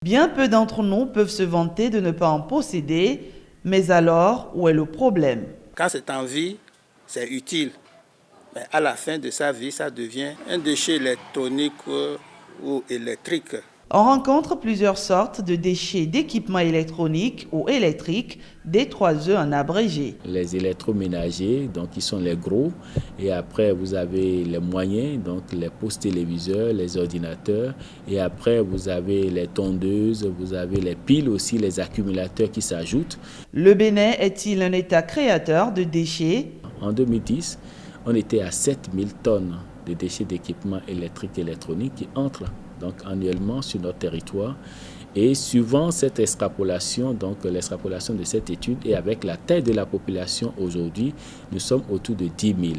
Bien peu d'entre nous peuvent se vanter de ne pas en posséder, mais alors, où est le problème? Quand c'est en vie, c'est utile. Mais à la fin de sa vie, ça devient un déchet électronique ou électrique. On rencontre plusieurs sortes de déchets d'équipements électroniques ou électriques, D3E en abrégé. Les électroménagers, donc qui sont les gros, et après vous avez les moyens, donc les postes téléviseurs, les ordinateurs, et après vous avez les tondeuses, vous avez les piles aussi, les accumulateurs qui s'ajoutent. Le Bénin est-il un État créateur de déchets? En 2010, on était à 7000 tonnes de déchets d'équipements électriques et électroniques qui entrent donc annuellement sur notre territoire. Et suivant cette extrapolation, donc l'extrapolation de cette étude et avec la taille de la population aujourd'hui, nous sommes autour de 10 000.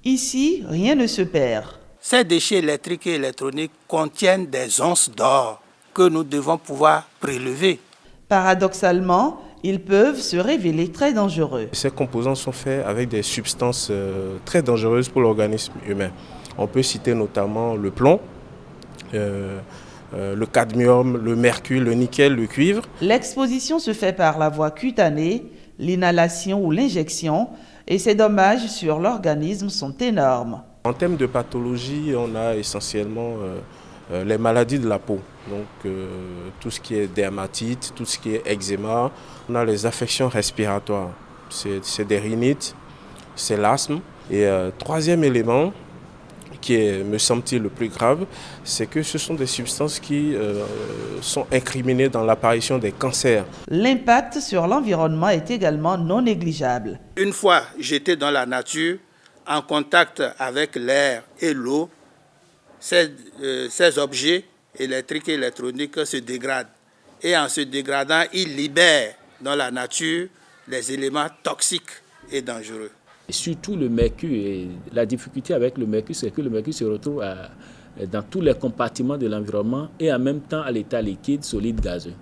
Ici, rien ne se perd. Ces déchets électriques et électroniques contiennent des onces d'or que nous devons pouvoir prélever. Paradoxalement, ils peuvent se révéler très dangereux. Ces composants sont faits avec des substances très dangereuses pour l'organisme humain. On peut citer notamment le plomb, le cadmium, le mercure, le nickel, le cuivre. L'exposition se fait par la voie cutanée, l'inhalation ou l'injection, et ses dommages sur l'organisme sont énormes. En termes de pathologie, on a essentiellement les maladies de la peau. Donc tout ce qui est dermatite, tout ce qui est eczéma. On a les affections respiratoires, c'est des rhinites, c'est l'asthme. Et troisième élément, qui est, me semble-t-il, le plus grave, c'est que ce sont des substances qui sont incriminées dans l'apparition des cancers. L'impact sur l'environnement est également non négligeable. Une fois jetés dans la nature, en contact avec l'air et l'eau, ces objets électriques et électroniques se dégradent. Et en se dégradant, ils libèrent dans la nature les éléments toxiques et dangereux. Et surtout le mercure. Et la difficulté avec le mercure, c'est que le mercure se retrouve dans tous les compartiments de l'environnement et en même temps à l'état liquide, solide, gazeux.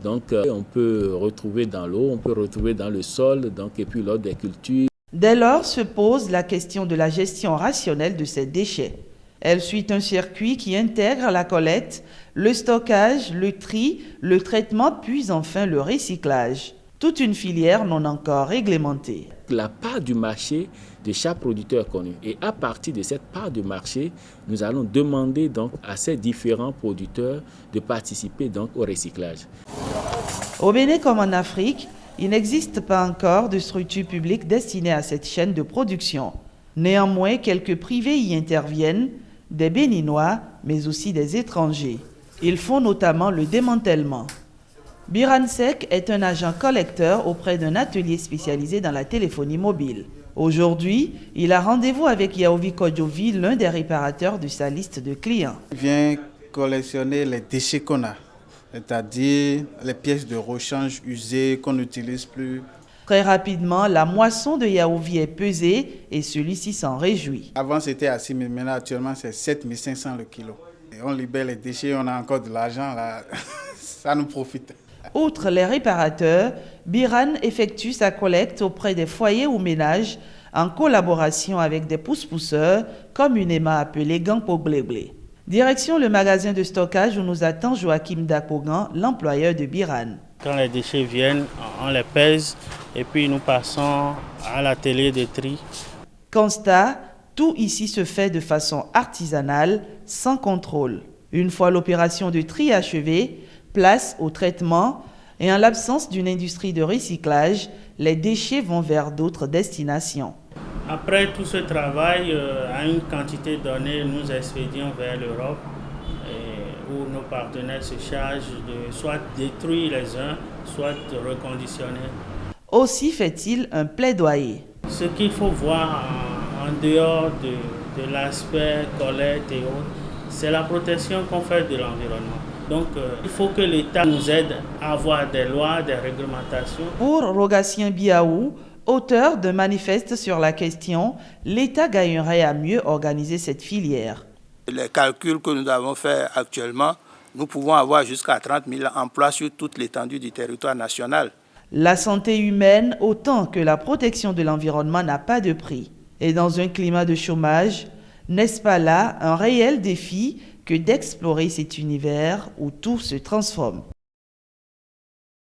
Donc on peut retrouver dans l'eau, on peut retrouver dans le sol, et puis lors des cultures. Dès lors se pose la question de la gestion rationnelle de ces déchets. Elle suit un circuit qui intègre la collecte, le stockage, le tri, le traitement, puis enfin le recyclage. Toute une filière non encore réglementée. La part du marché de chaque producteur connu. Et à partir de cette part de marché, nous allons demander donc à ces différents producteurs de participer donc au recyclage. Au Bénin comme en Afrique, il n'existe pas encore de structure publique destinée à cette chaîne de production. Néanmoins, quelques privés y interviennent, des Béninois, mais aussi des étrangers. Ils font notamment le démantèlement. Biransec est un agent collecteur auprès d'un atelier spécialisé dans la téléphonie mobile. Aujourd'hui, il a rendez-vous avec Yaovi Kodjovi, l'un des réparateurs de sa liste de clients. Il vient collectionner les déchets qu'on a, c'est-à-dire les pièces de rechange usées qu'on n'utilise plus. Très rapidement, la moisson de Yaovi est pesée et celui-ci s'en réjouit. Avant, c'était à 6 000, maintenant actuellement, c'est 7 500 le kilo. Et on libère les déchets, on a encore de l'argent, là, ça nous profite. Outre les réparateurs, Biran effectue sa collecte auprès des foyers ou ménages en collaboration avec des pousse-pousseurs, communément appelés Gangpo-Blé-Blé. Direction le magasin de stockage où nous attend Joachim Dakogan, l'employeur de Biran. Quand les déchets viennent, on les pèse et puis nous passons à l'atelier de tri. Constat, tout ici se fait de façon artisanale, sans contrôle. Une fois l'opération de tri achevée, place au traitement et en l'absence d'une industrie de recyclage, les déchets vont vers d'autres destinations. Après tout ce travail, à une quantité donnée, nous expédions vers l'Europe où nos partenaires se chargent de soit détruire les uns, soit de reconditionner. Aussi fait-il un plaidoyer. Ce qu'il faut voir en dehors de l'aspect collecte et autres, c'est la protection qu'on fait de l'environnement. Donc, il faut que l'État nous aide à avoir des lois, des réglementations. Pour Rogatien Biaou, auteur d'un manifeste sur la question, l'État gagnerait à mieux organiser cette filière. Les calculs que nous avons faits actuellement, nous pouvons avoir jusqu'à 30 000 emplois sur toute l'étendue du territoire national. La santé humaine, autant que la protection de l'environnement, n'a pas de prix. Et dans un climat de chômage, n'est-ce pas là un réel défi que d'explorer cet univers où tout se transforme.